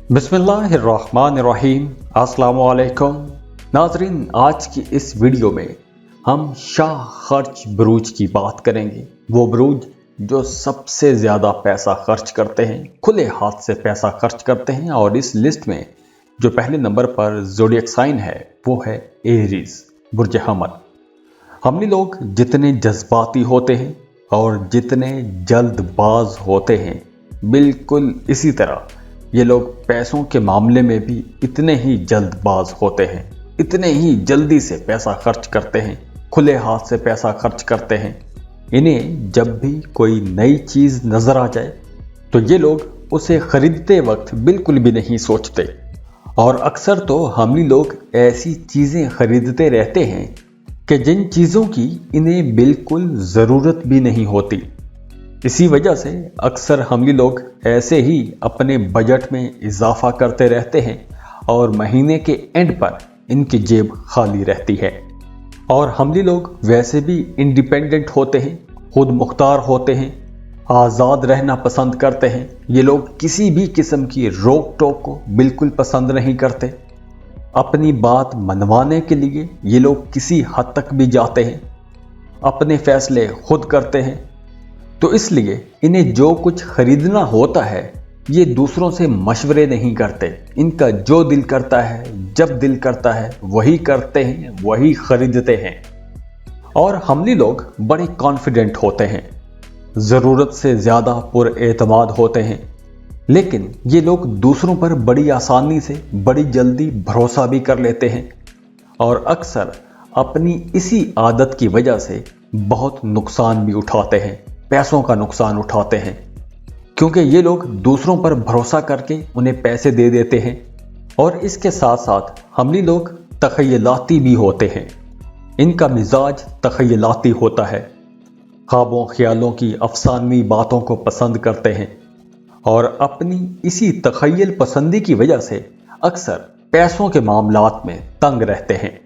बिस्मिल्लाहिर्रहमानिर्रहीम। अस्सलाम वालेकुम नाज़रीन, आज की इस वीडियो में हम शाह खर्च बरूज की बात करेंगे। वो बरूज जो सबसे ज़्यादा पैसा खर्च करते हैं, खुले हाथ से पैसा खर्च करते हैं। और इस लिस्ट में जो पहले नंबर पर ज़ोडिएक साइन है वो है एरीज, बुर्ज हमल। हमनी लोग जितने जज्बाती होते हैं और जितने जल्दबाज होते हैं, बिल्कुल इसी तरह ये लोग पैसों के मामले में भी इतने ही जल्दबाज होते हैं, इतने ही जल्दी से पैसा खर्च करते हैं, खुले हाथ से पैसा खर्च करते हैं। इन्हें जब भी कोई नई चीज़ नज़र आ जाए तो ये लोग उसे खरीदते वक्त बिल्कुल भी नहीं सोचते। और अक्सर तो हमनी लोग ऐसी चीज़ें खरीदते रहते हैं कि जिन चीज़ों की इन्हें बिल्कुल ज़रूरत भी नहीं होती। इसी वजह से अक्सर हमनी लोग ऐसे ही अपने बजट में इजाफा करते रहते हैं और महीने के एंड पर इनकी जेब खाली रहती है। और हमनी लोग वैसे भी इंडिपेंडेंट होते हैं, खुद मुख्तार होते हैं, आज़ाद रहना पसंद करते हैं। ये लोग किसी भी किस्म की रोक टोक को बिल्कुल पसंद नहीं करते। अपनी बात मनवाने के लिए ये लोग किसी हद तक भी जाते हैं, अपने फैसले खुद करते हैं। तो इसलिए इन्हें जो कुछ खरीदना होता है ये दूसरों से मशवरे नहीं करते। इनका जो दिल करता है, जब दिल करता है, वही करते हैं, वही खरीदते हैं। और हमनी लोग बड़े कॉन्फिडेंट होते हैं, ज़रूरत से ज़्यादा पुरएतमाद होते हैं। लेकिन ये लोग दूसरों पर बड़ी आसानी से, बड़ी जल्दी भरोसा भी कर लेते हैं। और अक्सर अपनी इसी आदत की वजह से बहुत नुकसान भी उठाते हैं, पैसों का नुकसान उठाते हैं। क्योंकि ये लोग दूसरों पर भरोसा करके उन्हें पैसे दे देते हैं। और इसके साथ साथ हमनी लोग तखयलाती भी होते हैं। इनका मिजाज तखयलाती होता है, ख्वाबों ख्यालों की अफसानवी बातों को पसंद करते हैं। और अपनी इसी तखयल पसंदी की वजह से अक्सर पैसों के मामलात में तंग रहते हैं।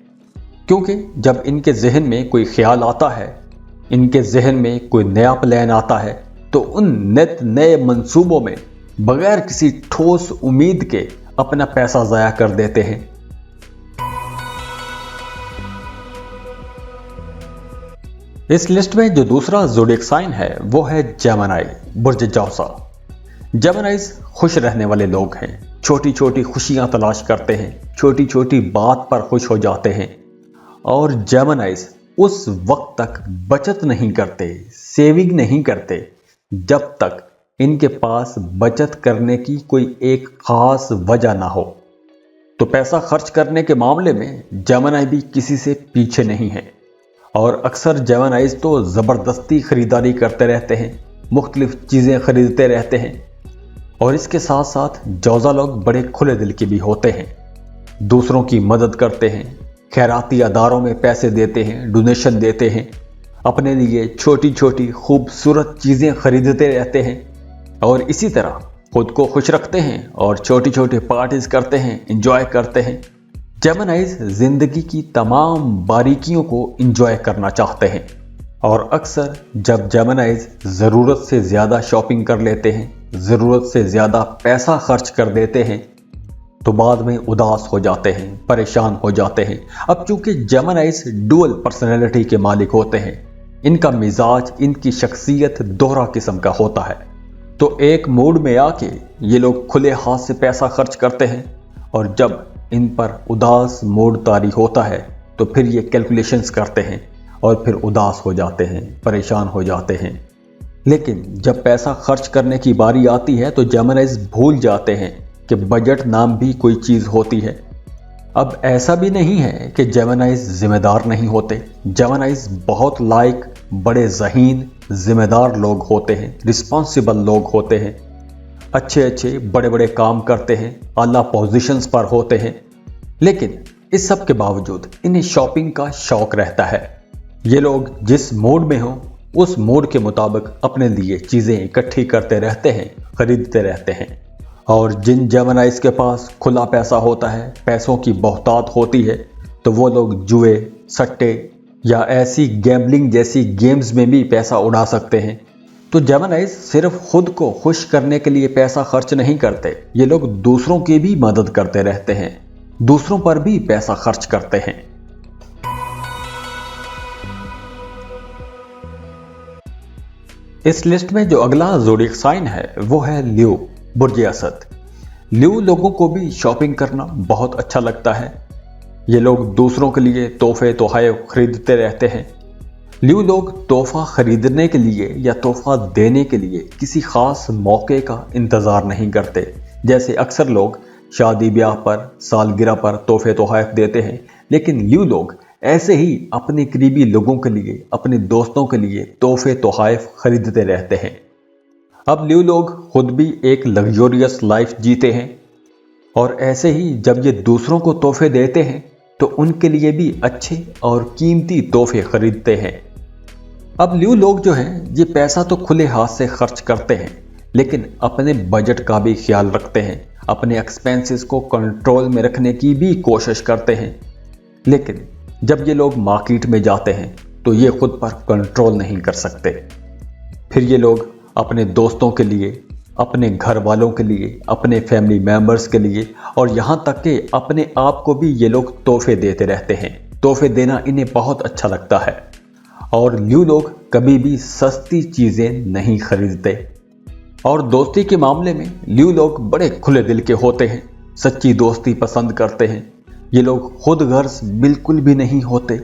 क्योंकि जब इनके जहन में कोई ख्याल आता है, इनके जहन में कोई नया प्लान आता है, तो उन नित नए मंसूबों में बगैर किसी ठोस उम्मीद के अपना पैसा ज़ाया कर देते हैं। इस लिस्ट में जो दूसरा ज़ोडिएक साइन है वो है जेमिनी, बुर्ज जौसा। जेमिनीज खुश रहने वाले लोग हैं, छोटी छोटी खुशियां तलाश करते हैं, छोटी छोटी बात पर खुश हो जाते हैं। और जेमिनीज उस वक्त तक बचत नहीं करते, सेविंग नहीं करते, जब तक इनके पास बचत करने की कोई एक खास वजह ना हो। तो पैसा खर्च करने के मामले में जेमिनी भी किसी से पीछे नहीं है। और अक्सर जेमिनीज तो ज़बरदस्ती खरीदारी करते रहते हैं, मुख्तलिफ चीज़ें खरीदते रहते हैं। और इसके साथ साथ जौज़ा लोग बड़े खुले दिल के भी होते हैं, दूसरों की मदद करते हैं, खैराती अदारों में पैसे देते हैं, डोनेशन देते हैं, अपने लिए छोटी छोटी खूबसूरत चीज़ें खरीदते रहते हैं। और इसी तरह खुद को खुश रखते हैं और छोटी छोटी पार्टीज करते हैं, इंजॉय करते हैं। जेमिनीज ज़िंदगी की तमाम बारीकियों को इंजॉय करना चाहते हैं। और अक्सर जब जेमिनीज ज़रूरत से ज़्यादा शॉपिंग कर लेते हैं, ज़रूरत से ज़्यादा पैसा खर्च कर देते हैं, तो बाद में उदास हो जाते हैं, परेशान हो जाते हैं। अब चूंकि जेमिनीज डुअल पर्सनैलिटी के मालिक होते हैं, इनका मिजाज, इनकी शख्सियत दोहरा किस्म का होता है। तो एक मूड में आके ये लोग खुले हाथ से पैसा खर्च करते हैं। और जब इन पर उदास मूड तारी होता है तो फिर ये कैलकुलेशंस करते हैं और फिर उदास हो जाते हैं, परेशान हो जाते हैं। लेकिन जब पैसा खर्च करने की बारी आती है तो जेमिनीज भूल जाते हैं कि बजट नाम भी कोई चीज़ होती है। अब ऐसा भी नहीं है कि जेमिनीज जिम्मेदार नहीं होते। जेमिनीज बहुत लायक, बड़े ज़हीन, जिम्मेदार लोग होते हैं, रिस्पॉन्सिबल लोग होते हैं, अच्छे अच्छे बड़े बड़े काम करते हैं, आला पोजीशंस पर होते हैं। लेकिन इस सब के बावजूद इन्हें शॉपिंग का शौक रहता है। ये लोग जिस मूड में हों उस मूड के मुताबिक अपने लिए चीज़ें इकट्ठी करते रहते हैं, खरीदते रहते हैं। और जिन जेमिनीज के पास खुला पैसा होता है, पैसों की बहुतात होती है, तो वो लोग जुए, सट्टे या ऐसी गैम्बलिंग जैसी गेम्स में भी पैसा उड़ा सकते हैं। तो जेमिनाइज सिर्फ खुद को खुश करने के लिए पैसा खर्च नहीं करते, ये लोग दूसरों की भी मदद करते रहते हैं, दूसरों पर भी पैसा खर्च करते हैं। इस लिस्ट में जो अगला ज़ोडिएक साइन है वो है लियो, बुर्ज असद। लियो लोगों को भी शॉपिंग करना बहुत अच्छा लगता है। ये लोग दूसरों के लिए तोहफे तोहफे खरीदते रहते हैं। लियो लोग तोहफा खरीदने के लिए या तोहफा देने के लिए किसी खास मौके का इंतज़ार नहीं करते। जैसे अक्सर लोग शादी ब्याह पर, सालगिरह पर तोहफे तोहफे देते हैं, लेकिन लियो लोग ऐसे ही अपने करीबी लोगों के लिए, अपने दोस्तों के लिए तोहफे तोहफे खरीदते रहते हैं। अब लियो लोग खुद भी एक लग्जोरियस लाइफ जीते हैं और ऐसे ही जब ये दूसरों को तोहफे देते हैं तो उनके लिए भी अच्छे और कीमती तोहफे खरीदते हैं। अब लियो लोग जो हैं ये पैसा तो खुले हाथ से खर्च करते हैं, लेकिन अपने बजट का भी ख्याल रखते हैं, अपने एक्सपेंसेस को कंट्रोल में रखने की भी कोशिश करते हैं। लेकिन जब ये लोग मार्केट में जाते हैं तो ये खुद पर कंट्रोल नहीं कर सकते। फिर ये लोग अपने दोस्तों के लिए, अपने घर वालों के लिए, अपने फैमिली मेंबर्स के लिए और यहाँ तक कि अपने आप को भी ये लोग तोहफे देते रहते हैं। तोहफे देना इन्हें बहुत अच्छा लगता है और लियो लोग कभी भी सस्ती चीज़ें नहीं खरीदते। और दोस्ती के मामले में लियो लोग बड़े खुले दिल के होते हैं, सच्ची दोस्ती पसंद करते हैं। ये लोग खुद गर्ज बिल्कुल भी नहीं होते।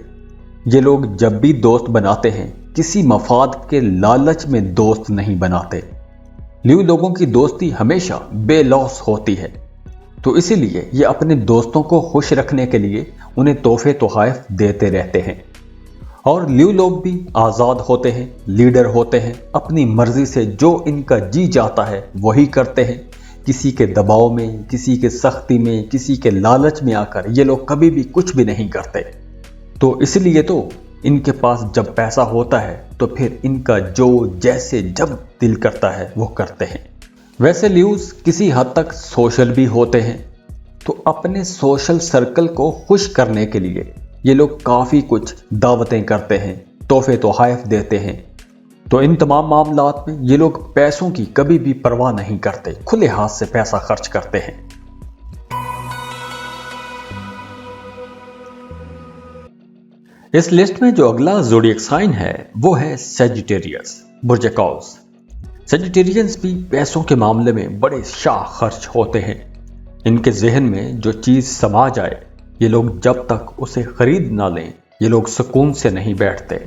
ये लोग जब भी दोस्त बनाते हैं किसी मफाद के लालच में दोस्त नहीं बनाते। लियो लोगों की दोस्ती हमेशा बेलौस होती है, तो इसीलिए ये अपने दोस्तों को खुश रखने के लिए उन्हें तोहफे तोहफे देते रहते हैं। और लियो लोग भी आज़ाद होते हैं, लीडर होते हैं, अपनी मर्जी से जो इनका जी जाता है वही करते हैं। किसी के दबाव में, किसी के सख्ती में, किसी के लालच में आकर ये लोग कभी भी कुछ भी नहीं करते। तो इसलिए तो इनके पास जब पैसा होता है तो फिर इनका जो जैसे जब दिल करता है वो करते हैं। वैसे लियोज किसी हद तक सोशल भी होते हैं, तो अपने सोशल सर्कल को खुश करने के लिए ये लोग काफ़ी कुछ दावतें करते हैं, तोहफे तोहफे देते हैं। तो इन तमाम मामलात में ये लोग पैसों की कभी भी परवाह नहीं करते, खुले हाथ से पैसा खर्च करते हैं। इस लिस्ट में जो अगला ज़ोडिएक साइन है वो है सजिटेरियस, बुर्ज कौस। सजिटेरियंस भी पैसों के मामले में बड़े शाह खर्च होते हैं। इनके जहन में जो चीज़ समा जाए ये लोग जब तक उसे खरीद ना लें ये लोग सुकून से नहीं बैठते।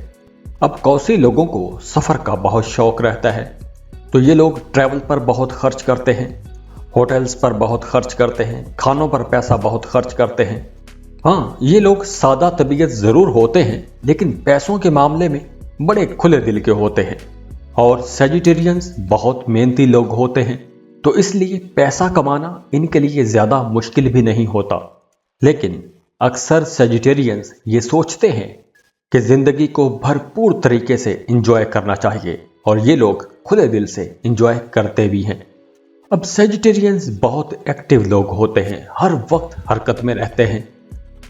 अब कौसी लोगों को सफ़र का बहुत शौक रहता है, तो ये लोग ट्रैवल पर बहुत खर्च करते हैं, होटल्स पर बहुत खर्च करते हैं, खानों पर पैसा बहुत खर्च करते हैं। हाँ, ये लोग सादा तबीयत ज़रूर होते हैं, लेकिन पैसों के मामले में बड़े खुले दिल के होते हैं। और सजिटेरियंस बहुत मेहनती लोग होते हैं, तो इसलिए पैसा कमाना इनके लिए ज़्यादा मुश्किल भी नहीं होता। लेकिन अक्सर सजिटेरियंस ये सोचते हैं कि ज़िंदगी को भरपूर तरीके से एंजॉय करना चाहिए, और ये लोग खुले दिल से एंजॉय करते भी हैं। अब सजिटेरियंस बहुत एक्टिव लोग होते हैं, हर वक्त हरकत में रहते हैं।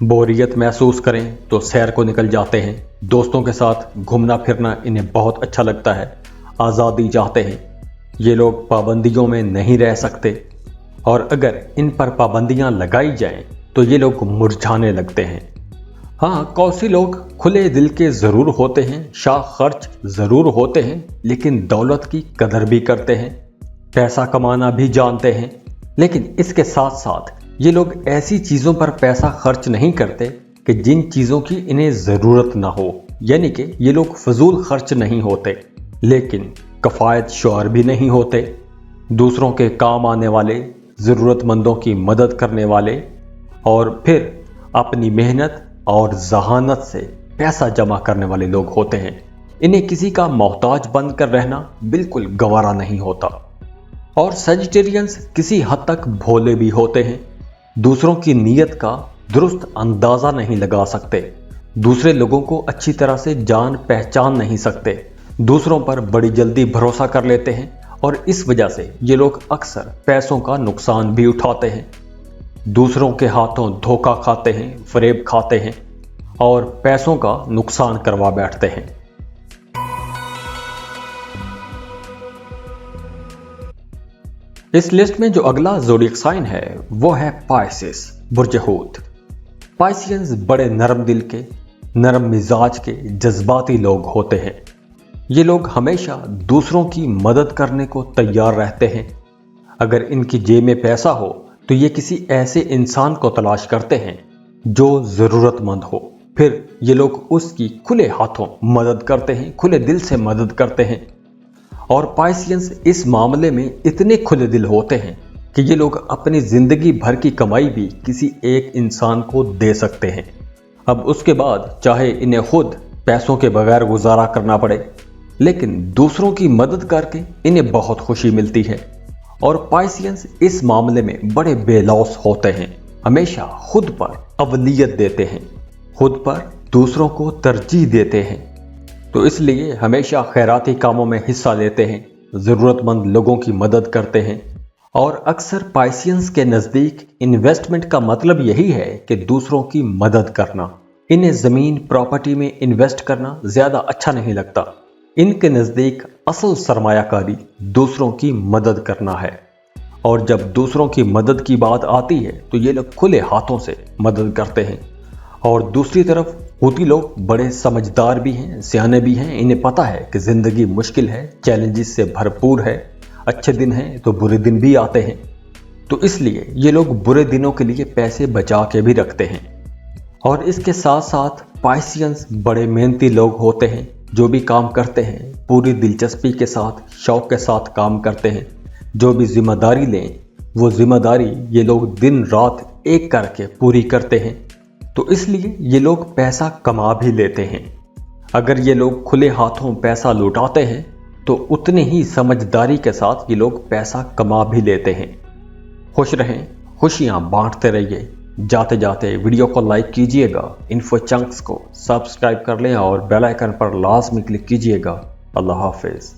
बोरियत महसूस करें तो सैर को निकल जाते हैं, दोस्तों के साथ घूमना फिरना इन्हें बहुत अच्छा लगता है, आज़ादी चाहते हैं। ये लोग पाबंदियों में नहीं रह सकते, और अगर इन पर पाबंदियां लगाई जाएं तो ये लोग मुरझाने लगते हैं। हाँ, कौसी लोग खुले दिल के ज़रूर होते हैं, शाह खर्च ज़रूर होते हैं, लेकिन दौलत की कदर भी करते हैं, पैसा कमाना भी जानते हैं। लेकिन इसके साथ साथ ये लोग ऐसी चीज़ों पर पैसा खर्च नहीं करते कि जिन चीज़ों की इन्हें ज़रूरत ना हो, यानी कि ये लोग फजूल खर्च नहीं होते, लेकिन कफ़ायत शौहर भी नहीं होते। दूसरों के काम आने वाले, ज़रूरतमंदों की मदद करने वाले, और फिर अपनी मेहनत और जहानत से पैसा जमा करने वाले लोग होते हैं। इन्हें किसी का मोहताज बनकर रहना बिल्कुल गवारा नहीं होता। और सजिटेरियंस किसी हद तक भोले भी होते हैं, दूसरों की नीयत का दुरुस्त अंदाज़ा नहीं लगा सकते, दूसरे लोगों को अच्छी तरह से जान पहचान नहीं सकते, दूसरों पर बड़ी जल्दी भरोसा कर लेते हैं, और इस वजह से ये लोग अक्सर पैसों का नुकसान भी उठाते हैं, दूसरों के हाथों धोखा खाते हैं, फरेब खाते हैं और पैसों का नुकसान करवा बैठते हैं। इस लिस्ट में जो अगला ज़ोडिएक साइन है वो है पाइसेस, बुर्ज हूत। पाइसियंस बड़े नरम दिल के, नरम मिजाज के, जज्बाती लोग होते हैं। ये लोग हमेशा दूसरों की मदद करने को तैयार रहते हैं। अगर इनकी जेब में पैसा हो तो ये किसी ऐसे इंसान को तलाश करते हैं जो ज़रूरतमंद हो, फिर ये लोग उसकी खुले हाथों मदद करते हैं, खुले दिल से मदद करते हैं। और पाइसियंस इस मामले में इतने खुले दिल होते हैं कि ये लोग अपनी ज़िंदगी भर की कमाई भी किसी एक इंसान को दे सकते हैं। अब उसके बाद चाहे इन्हें खुद पैसों के बगैर गुजारा करना पड़े, लेकिन दूसरों की मदद करके इन्हें बहुत खुशी मिलती है। और पाइसियंस इस मामले में बड़े बेलौस होते हैं, हमेशा खुद पर अवलियत देते हैं, खुद पर दूसरों को तरजीह देते हैं। तो इसलिए हमेशा खैराती कामों में हिस्सा लेते हैं, ज़रूरतमंद लोगों की मदद करते हैं। और अक्सर पाइसियंस के नज़दीक इन्वेस्टमेंट का मतलब यही है कि दूसरों की मदद करना। इन्हें ज़मीन प्रॉपर्टी में इन्वेस्ट करना ज़्यादा अच्छा नहीं लगता। इनके नज़दीक असल सरमायाकारी दूसरों की मदद करना है। और जब दूसरों की मदद की बात आती है तो ये लोग खुले हाथों से मदद करते हैं। और दूसरी तरफ हूती लोग बड़े समझदार भी हैं, सियाने भी हैं। इन्हें पता है कि ज़िंदगी मुश्किल है, चैलेंजेस से भरपूर है, अच्छे दिन हैं तो बुरे दिन भी आते हैं। तो इसलिए ये लोग बुरे दिनों के लिए पैसे बचा के भी रखते हैं। और इसके साथ साथ पाइसियंस बड़े मेहनती लोग होते हैं, जो भी काम करते हैं पूरी दिलचस्पी के साथ, शौक के साथ काम करते हैं। जो भी जिम्मेदारी लें वो जिम्मेदारी ये लोग दिन रात एक करके पूरी करते हैं। तो इसलिए ये लोग पैसा कमा भी लेते हैं। अगर ये लोग खुले हाथों पैसा लुटाते हैं तो उतने ही समझदारी के साथ ये लोग पैसा कमा भी लेते हैं। खुश रहें, खुशियाँ बांटते रहिए। जाते जाते वीडियो को लाइक कीजिएगा, इन्फो चंक्स को सब्सक्राइब कर लें और बेल आइकन पर लाजमी क्लिक कीजिएगा। अल्लाह हाफिज़।